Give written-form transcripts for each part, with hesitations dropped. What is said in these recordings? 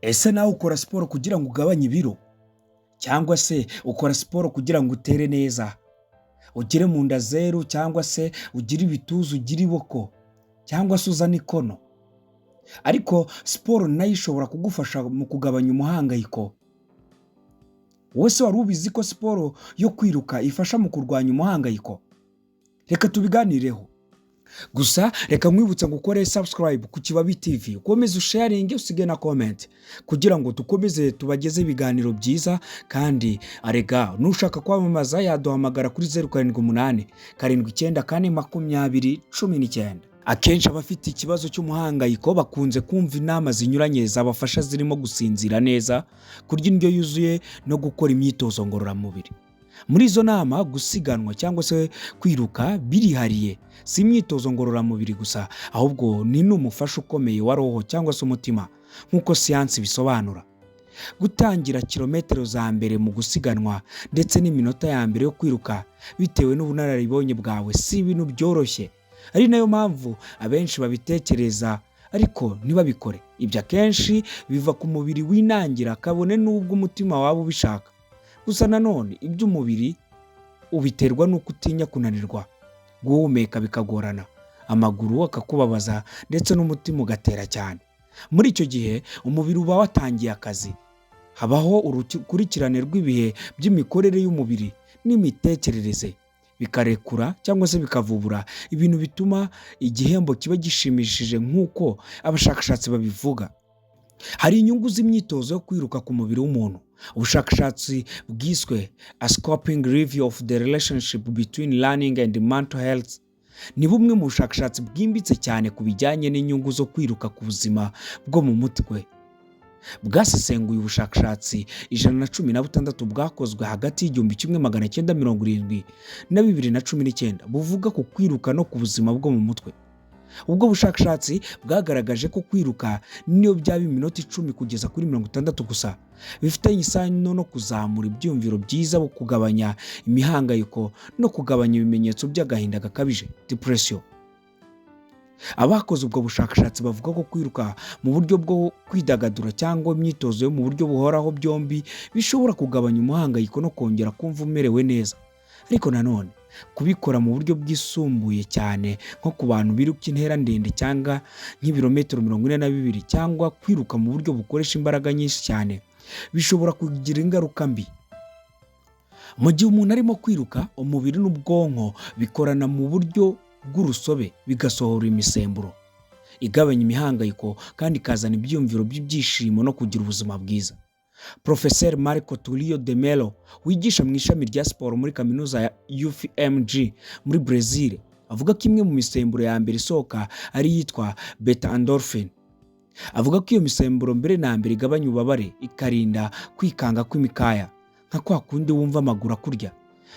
Ese nawe ukora siporo kugira ngo ugabanye ibiro? Cyangwa se ukora siporo kugira ngo utere neza? Ugire mu nda zeru cyangwa se ugire ibituza, ugire iboko cyangwa se uzane ikono? Ariko siporo nayo ishobora kugufasha mu kugabanya umuhangayiko. Wowe se wari ubizi ko siporo yo kwiruka ifasha mu kurwanya umuhangayiko? Reka tubiganireho. Gusa reka nkwibutsa ngo ukore subscribe ku Kibabi TV, ukomeze usharinge, usige na comment kugira ngo dukomeze tubageze ibiganiro byiza. Kandi arega nushaka kwamamaza yaduhamagara kuri 078 79 40 19. Akenshi abafite ikibazo cy'umuhangayiko bakunze kumva inama zinyuranye zabafasha, zirimo gusinzira neza, kurya indyo yuzuye no gukora imyitozo ngororamubiri. Muri izo nama, gusiganwa cyangwa se kwiruka birihariye, si imyitozo ngororamubiri gusa, ahubwo ni n'umufasha ukomeye wa roho cyangwa se umutima, nk'uko siyansi bisobanura. Gutangira kilometero za mbere mu gusiganwa ndetse n'iminota ya mbere yo kwiruka bitewe n'ubunararibonye bwawe si ibintu byoroshye. Ari nayo mpamvu abenshi babitekereza ariko ntibabikore. Ibyo akenshi biva ku mubiri winangira, kabone n'ubwo umutima waba ubishaka. Gusa nanone iby'umubiri ubiterwa n'uko utinya kunanirwa, guhumeka bikagorana, amaguru akakubabaza ndetse n'umutima ugatera cyane. Muri icyo gihe umubiri uba watangiye akazi. Habaho urukurikirane rw'ibihe by'imikorere y'umubiri n'imitekerereze, bikarekura cyangwa se bikavubura ibintu bituma igihembo kiba gishimishije nk'uko abashakashatsi babivuga. Hari inyungu z'imyitozo yo kwiruka ku mubiri w'umuntu. Ubushakashatsi bwiswe A Scoping Review of the Relationship Between Learning and Mental Health ni bumwe mu bushakashatsi bwimbitse cyane ku bijyanye n'inyungu zo kwiruka ku buzima bwo mu mutwe. Bwasesenguye ubushakashatsi 116 bwakozwe hagati y'1970 na 2019 buvuga ku kwiruka no ku buzima bwo mu mutwe. Ubwo bushakashatsi bwagaragaje ko kwiruka niyo byaba iminota 10 kugeza kuri 60 gusa, bifitanye isano no kuzamura ibyumviro byiza, bo kugabanya imihangayiko no kugabanya ibimenyetso by'agahinda gakabije, depression. Abakoze ubwo bushakashatsi bavuga ko kwiruka mu buryo bwo kwidagadura cyangwa imyitozo yo mu buryo buhoraho byombi bishobora kugabanya umuhangayiko no kongera kumva umerewe neza. Ariko nanone kubikora mu buryo bwisumbuye cyane, nko ku bantu biruka intera ndende cyangwa nk'ibirometero 42 cyangwa kwiruka mu buryo bukoresha imbaraga nyinshi cyane, bishobora kugira ingaruka mbi. Mu gihe umuntu arimo kwiruka, umubiri n'ubwonko bikorana mu buryo bw'urusobe, bigasohora imisemburo igabanya imihangayiko kandi ikazana ibyumviro by'ibyishimo no kugira ubuzima bwiza. Professor Marco Tulio de Mello, wigisha mu ishami rya siporo muri kaminuza ya UFMG muri Brazil, avuga ko imwe mu misemburo ya mbere isohoka ari yitwa beta endorphin. Avuga ko iyo misemburo mbere na mbere igabanya ububabare, ikarinda kwikanga kw'imikaya, nka kwa kundi wumva amaguru akurya.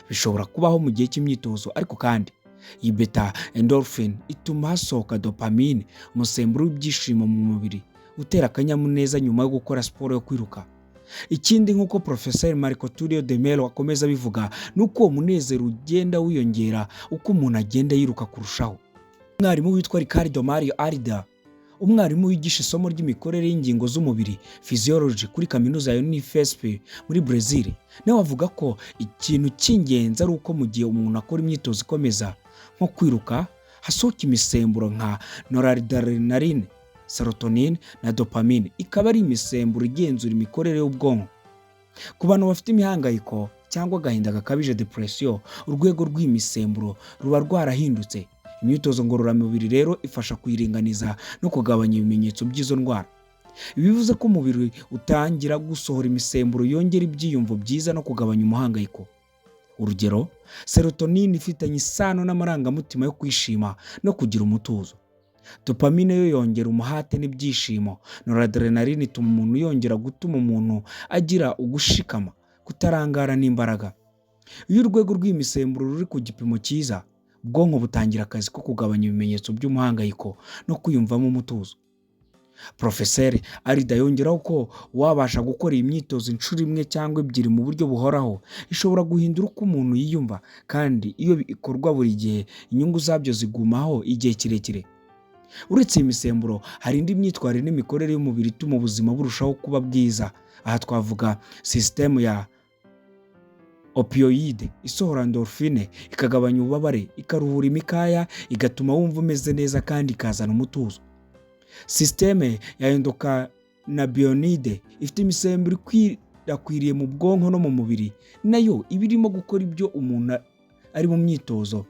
Bishobora kubaho mu gihe cy'imyitozo, ariko kandi iyi beta endorphin ituma hasohoka dopamine, umusemburo w'ibyishimo mu mubiri, utera akanyamuneza nyuma yo gukora siporo yo kwiruka. Ikindi, nk'uko Professor Marco Tulio de Mello akomeza bivuga, nuko uwo munezero ugenda wiyongera uko umuntu agenda yiruka kurushaho. Umwarimu witwa Ricardo Mario Arida, umwarimu wigisha isomo ry'imikorere y'ingingo z'umubiri, physiology, kuri kaminuza ya Unifesp muri Brazil, nawe avuga ko ikintu cy'ingenzi ari uko mu gihe umuntu akora imyitozo ikomeza nko kwiruka, hasohoka imisemburo nka noradrenaline, serotonin na dopamine, ikaba ari imisemburo igenzura imikorere y'ubwonko. Ku bantu bafite imihangayiko cyangwa agahinda gakabije, depression, urwego rw'imisemburo ruba rwarahindutse. Imyitozo ngororamubiri rero ifasha kuyiringaniza no kugabanya ibimenyetso by'izo ndwara. Bivuze ko umubiri utangira gusohora imisemburo yongera ibyiyumvo byiza no kugabanya umuhangayiko. Urugero, serotonin ifitanye isano n'amarangamutima yo kwishima no kugira umutuzo. Dopamine yo yongera umuhate n'ibyishimo. Noradrenaline ituma umuntu yongera gutuma umuntu agira ugushikama, kutarangara n'imbaraga. Iyo urwego rw'imisemburo ruri ku gipimo cyiza, ubwonko butangira akazi ko kugabanya ibimenyetso by'umuhangayiko no kwiyumvamo umutuzo. Professor Arida yongeraho ko wabasha gukora iyi myitozo inshuro imwe cyangwa ebyiri mu buryo buhoraho, ishobora guhindura uko umuntu yiyumva, kandi iyo bikorwa buri gihe inyungu zabyo zigumaho igihe kirekire. Uretse iyi misemburo hari indi myitwarire n'imikorere y'umubiri ituma ubuzima burushaho kuba bwiza. Aha twavuga sisitemu ya opioide isohora endorphine ikagabanya ububabare, ikaruhura imikaya, igatuma wumva umeze neza kandi ikazana umutuzo. Sisiteme ya endocannabinoide ifite imisemburo ikwirakwiriye mu bwonko no mu mubiri, nayo iba irimo gukora ibyo umuntu ari mu myitozo.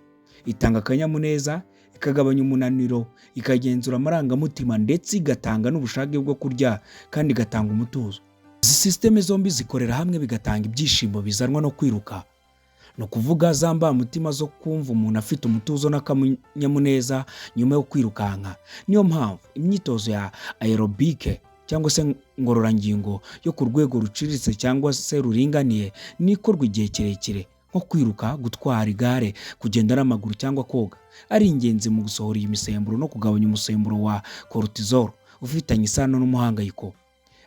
Itanga akanyamuneza, ikagabanya umunaniro, ikagenzura amarangamutima ndetse igatanga n'ubushake bwo kurya kandi igatanga umutuzo. Izi sisiteme zombi zikorera hamwe bigatanga ibyishimo bizanwa no kwiruka. Ni ukuvuga za mbamutima zo kumva umuntu afite umutuzo n'akanyamuneza nyuma yo kwirukanka. Niyo mpamvu imyitozo ya aerobike cyangwa se ngororangingo yo ku rwego ruciriritse cyangwa se ruringaniye n'ikorwa igihe kirekire nko kwiruka, gutwara igare, kugenda n'amaguru cyangwa koga ari ingenzi mu gusohora iyi misemburo no kugabanya umusemburo wa cortisol ufitanye isano n'umuhangayiko.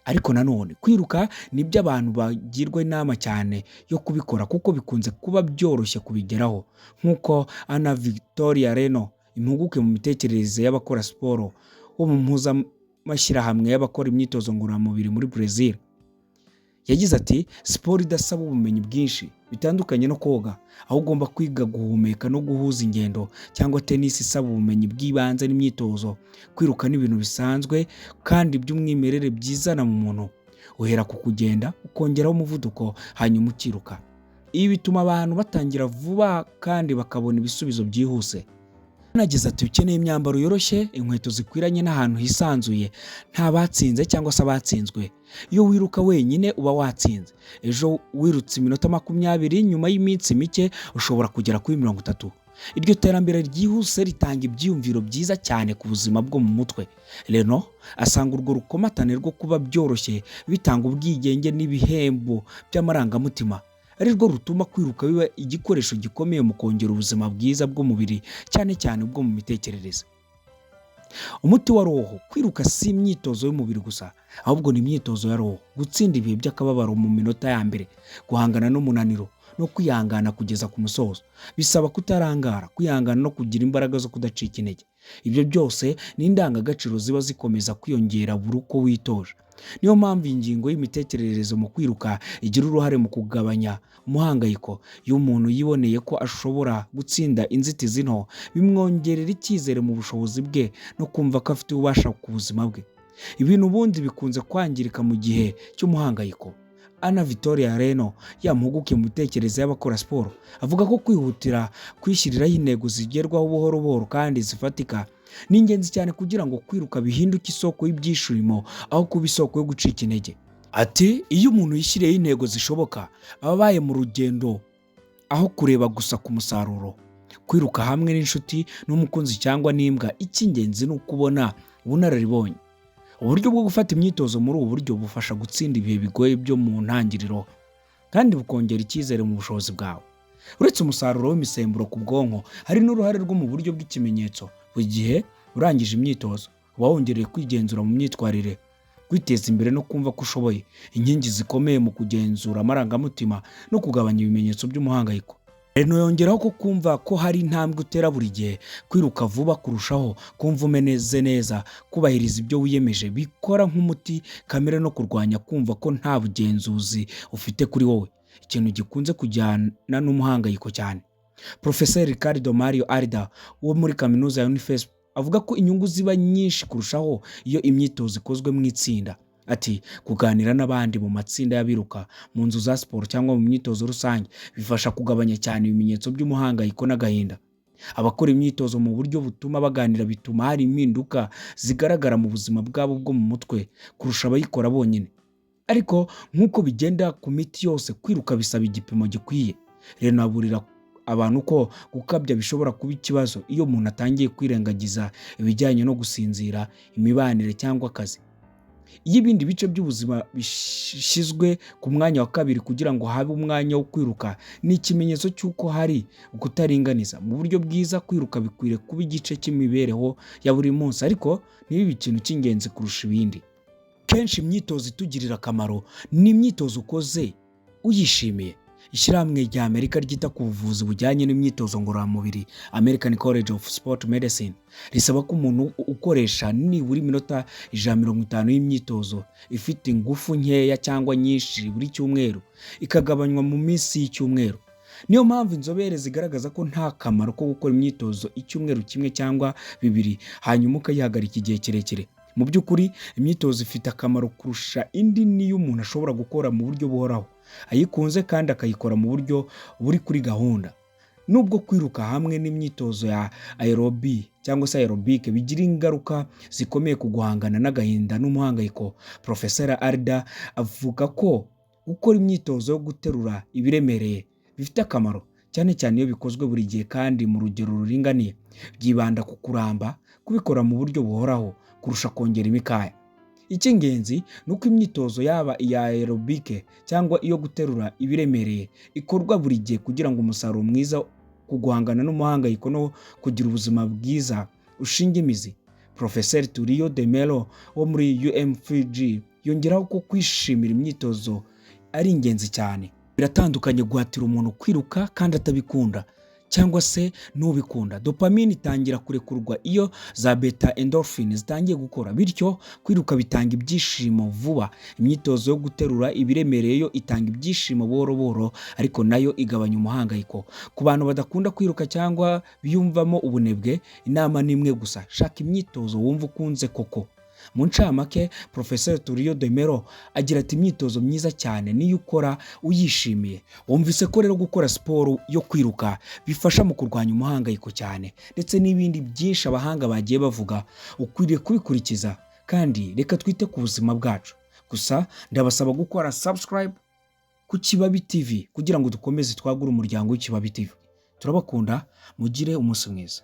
Ariko nanone kwiruka nibyo abantu bagirwa inama cyane yo kubikora kuko bikunze kuba byoroshye kubigeraho, nk'uko Ana Victoria Reno, impuguke mu mitekerereze y'abakora siporo wo mu mpuzamashyirahamwe y'abakora imyitozo ngororamubiri muri Brazil, yagize ati siporo idasaba ubumenyi bwinshi bitandukanye no koga, aho ugomba kwiga guhumeka no guhuza ingendo, cyangwa tennis isaba ubumenyi bw'ibanze n'imyitozo. Kwiruka ni ibintu bisanzwe kandi by'umwimerere byizana mu muntu. Uhera ku kugenda ukongeraho umuvuduko hanyuma ukiruka. Ibi bituma abantu batangira vuba kandi bakabona ibisubizo byihuse. Nagize ati ukeneye imyambaro yoroshye, inkweto zikwiranye n'ahantu hisanzuye, nta batsinze cyangwa se abatsinzwe. Iyo wiruka wenyine uba watsinze. Ejo wirutse iminota 20, nyuma y'iminsi mike ushobora kugera kuri 30. Iryo terambere ryihuse ritanga ibyiyumviro byiza cyane ku buzima bwo mu mutwe. Reno asanga urwo rukomatane rwo kuba byoroshye bitanga ubwigenge n'ibihembo by'amarangamutima ari rwo rutuma kwiruka biba igikoresho gikomeye mu kongera ubuzima bwiza bw'umubiri, cyane cyane ubwo mu mitekerereze. Umuti wa roho: kwiruka si imyitozo y'umubiri gusa, ahubwo ni imyitozo ya roho. Gutsinda ibihe by'akababaro mu minota ya mbere, guhangana n'umunaniro no kwihangana kugeza ku musozo. Bisaba kutarangara, kwihangana no kugira imbaraga zo kudacika intege. Ibyo byose ni indangagaciro ziba zikomeza kwiyongera buri uko witoje. Niyo mpamvu ingingo y'imitekerereze mu kwiruka igira uruhare mu kugabanya umuhangayiko. Iyo umuntu yiboneye ko ashobora gutsinda inzitizi nto, bimwongerera icyizere mu bushobozi bwe no kumva ko afite ububasha ku buzima bwe. Ibintu ubundi bikunze kwangirika mu gihe cy'umuhangayiko. Ana Victoria Reno, yampuguke mu mitekerereze y'abakora siporo, avuga ko kwihutira kwishyiriraho intego zigerwaho buhoro buhoro kandi zifatika ni ingenzi cyane kugira ngo kwiruka bihinduke isoko y'ibyishimo aho kuba isoko yo gucika intege. Ati iyo umuntu yishyiriyeho intego zishoboka aba abaye mu rugendo aho kureba gusa ku musaruro. Kwiruka hamwe n'inshuti n'umukunzi cyangwa n'imbwa, icy'ingenzi ni ukubona ubunararibonye. Uburyo bwo gufata imyitozo muri ubu buryo bufasha gutsinda ibihe bigoye byo mu ntangiriro kandi bukongera icyizere mu bushobozi bwawe. Uretse umusaruro w'imisemburo ku bwonko, hari n'uruhare rwo mu buryo bw'ikimenyetso. Buri gihe urangije imyitozo uba wongereye kwigenzura mu myitwarire, kwiteza imbere no kumva ko ushoboye, inkingi zikomeye mu kugenzura amarangamutima no kugabanya ibimenyetso by'umuhangayiko. Reno yongeraho ko kumva ko hari intambwe utera buri gihe, kwiruka vuba kurushaho, kumva umeze neza, kubahiriza ibyo wiyemeje bikora nk'umuti kamere no kurwanya kumva ko nta bugenzuzi ufite kuri wowe, ikintu gikunze kujyana n'umuhangayiko cyane. Professor Ricardo Mario Arida wo muri kaminuza ya Unifesp avuga ko inyungu ziba nyinshi kurushaho iyo imyitozo ikozwe mu itsinda. Ati kuganira n'abandi mu matsinda y'abiruka, mu nzu za siporo cyangwa mu myitozo rusange bifasha kugabanya cyane ibimenyetso by'umuhangayiko n'agahinda. Abakora imyitozo mu buryo butuma baganira bituma hari impinduka zigaragara mu buzima bwabo bwo mu mutwe kurusha abayikora bonyine. Ariko nk'uko bigenda ku miti yose, kwiruka bisaba igipimo gikwiye. Reno aburira abantu ko gukabya bishobora kuba ikibazo iyo umuntu atangiye kwirengagiza ibijyanye no gusinzira, imibanire cyangwa akazi. Iyo ibindi bice by'ubuzima bishyizwe ku mwanya wa kabiri kugira ngo habe umwanya wo kwiruka, ni ikimenyetso cy'uko hari ukutaringaniza. Mu buryo bwiza, kwiruka bikwiriye kuba igice cy'imibereho ya buri munsi, ariko ntibibe ikintu cy'ingenzi kurusha ibindi. Kenshi imyitozo itugirira akamaro ni imyitozo ukoze uyishimiye. Ishyirahamwe rya Amerika ryita ku buvuzi bujyanye n'imyitozo ngororamubiri American College of Sport Medicine risaba ko umuntu ukoresha nibura iminota 150 y'imyitozo ifite ingufu nkeya cyangwa nyinshi buri cyumweru ikagabanywa mu minsi y'icyumweru. Niyo mpamvu inzobere zigaragaza ko nta kamaro ko gukora imyitozo icyumweru kimwe cyangwa bibiri hanyuma ukayihagarika igihe kirekire. Mu by'ukuri imyitozo ifite akamaro kurusha indi niyo umuntu ashobora gukora mu buryo buhoraho, ayikunze kandi akayikora mu buryo buri kuri gahunda. Nubwo kwiruka hamwe n'imyitozo ya aerobi cyangwa se aerobic bigira ingaruka zikomeye ku guhangana n'agahinda n'umuhangayiko, Professor Arda avuga ko gukora imyitozo yo guterura ibiremereye bifite akamaro, cyane cyane iyo bikozwe buri gihe kandi mu rugero ruringaniye. Byibanda ku kuramba, kubikora mu buryo buhoraho kurusha kongera imikaya. Icy'ingenzi ni uko imyitozo yaba iya aerobic cyangwa iyo guterura ibiremereye ikorwa buri gihe kugira ngo umusaruro mwiza ku guhangana n'umuhangayiko no kugira ubuzima bwiza ushinga imizi. Professor Tulio de Mello wo muri UMFG yongeraho ko kwishimira imyitozo ari ingenzi cyane. Biratandukanye guhatira umuntu kwiruka kandi atabikunda cyangwa se n'ubikunda. Dopamine itangira kurekurwa iyo za beta endorphin zitangiye gukora, bityo kwiruka bitanga ibyishimo vuba. Imyitozo yo guterura ibiremereye yo itanga ibyishimo buhoro buhoro, ariko nayo igabanya umuhangayiko. Ku bantu badakunda kwiruka cyangwa biyumvamo ubunebwe, inama ni imwe gusa: shaka imyitozo wumva ukunze koko. Mu ncamake, Professor Tulio de Mello agira ati imyitozo myiza cyane niyo ukora uyishimiye. Wumvise ko rero gukora siporo yo kwiruka bifasha mu kurwanya umuhangayiko cyane, ndetse n'ibindi byinshi abahanga bagiye bavuga. Ukwiriye kubikurikiza kandi reka twite ku buzima bwacu. Gusa ndabasaba gukora subscribe ku Kibabi TV kugira ngo dukomeze twagure umuryango w'Ikibabi TV. Turabakunda, mugire umunsi mwiza.